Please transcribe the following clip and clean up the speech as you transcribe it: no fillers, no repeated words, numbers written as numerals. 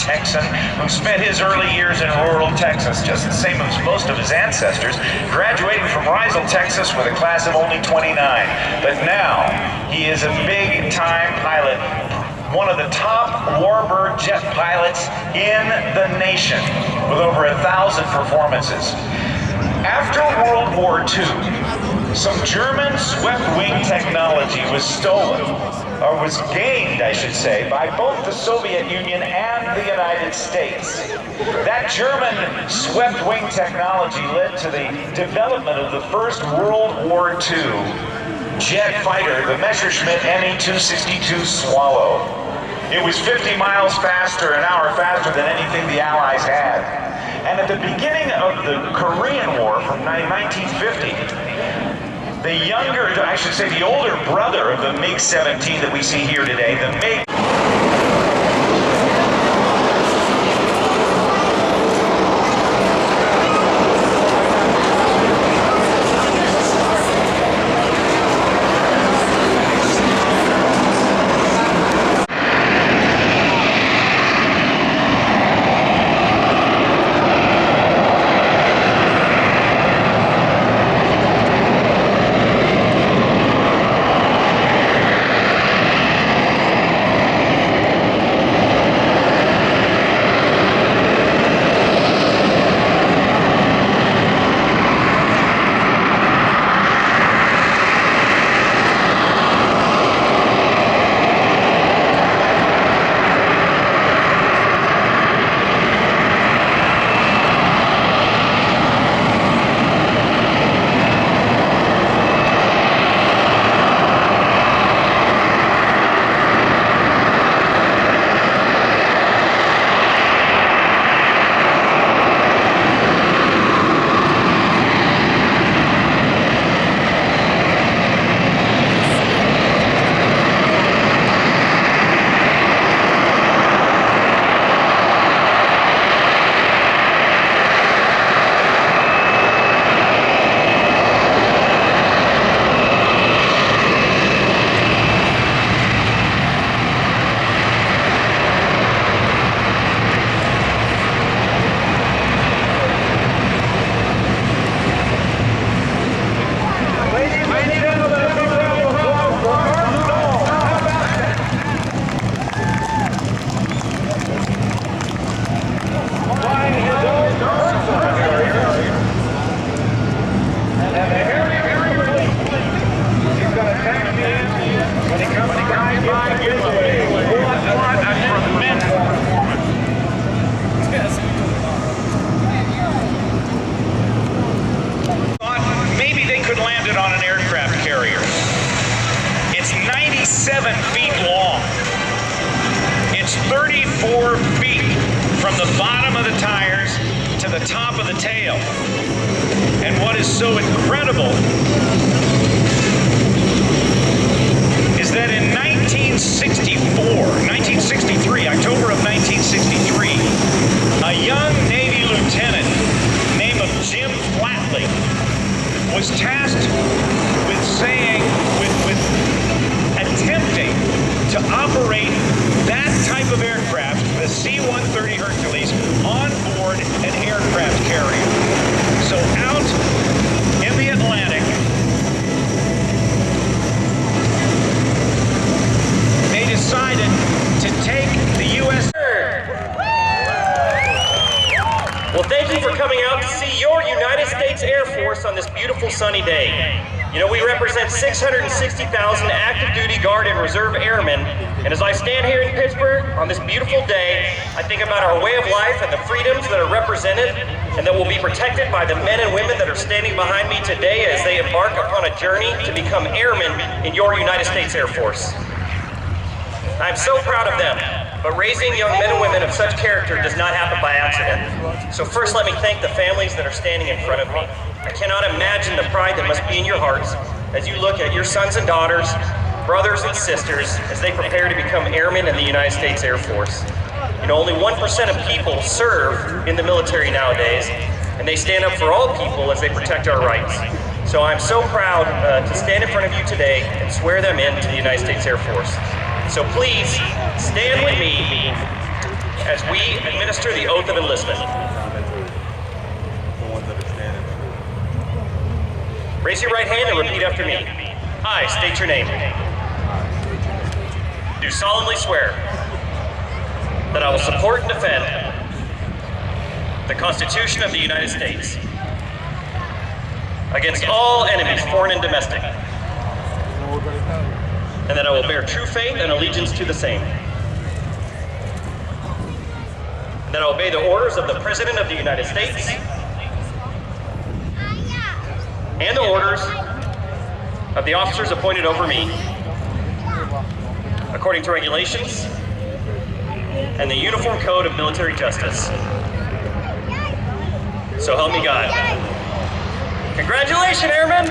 Texan who spent his early years in rural Texas, just the same as most of his ancestors, graduating from Rizal, Texas with a class of only 29. But now, he is a big-time pilot, one of the top warbird jet pilots in the nation, with over 1,000 performances. After World War II, some German swept-wing technology was stolen, or was gained, I should say, by both the Soviet Union and the United States. That German swept-wing technology led to the development of the first World War II jet fighter, the Messerschmitt Me-262 Swallow. It was 50 miles faster, an hour faster than anything the Allies had. And at the beginning of the Korean War from 1950, the younger, I should say the older brother of the MiG-17 that we see here today, the MiG. On an aircraft carrier. It's 97 feet long. It's 34 feet from the bottom of the tires to the top of the tail. And what is so incredible is that in 1963, October of 1963, a young Navy lieutenant named Jim Flatley was tasked with attempting to operate that type of aircraft, the C-130 Hercules, on board an aircraft carrier. So out in the Atlantic, they decided to take the U.S. Well, thank you for coming out to see your United States Air Force on this beautiful sunny day. You know, we represent 660,000 active duty Guard and Reserve Airmen, and as I stand here in Pittsburgh on this beautiful day, I think about our way of life and the freedoms that are represented and that will be protected by the men and women that are standing behind me today as they embark upon a journey to become airmen in your United States Air Force. I'm so proud of them, but raising young men and women of such character does not happen by accident. So first let me thank the families that are standing in front of me. I cannot imagine the pride that must be in your hearts as you look at your sons and daughters, brothers and sisters, as they prepare to become airmen in the United States Air Force. You know, only 1% of people serve in the military nowadays, and they stand up for all people as they protect our rights. So I'm so proud to stand in front of you today and swear them in to the United States Air Force. So please, stand with me as we administer the oath of enlistment. Raise your right hand and repeat after me. I state your name. Do solemnly swear that I will support and defend the Constitution of the United States against all enemies, foreign and domestic, and that I will bear true faith and allegiance to the same, and that I will obey the orders of the President of the United States and the orders of the officers appointed over me according to regulations and the Uniform Code of Military Justice. So help me God. Congratulations, Airmen!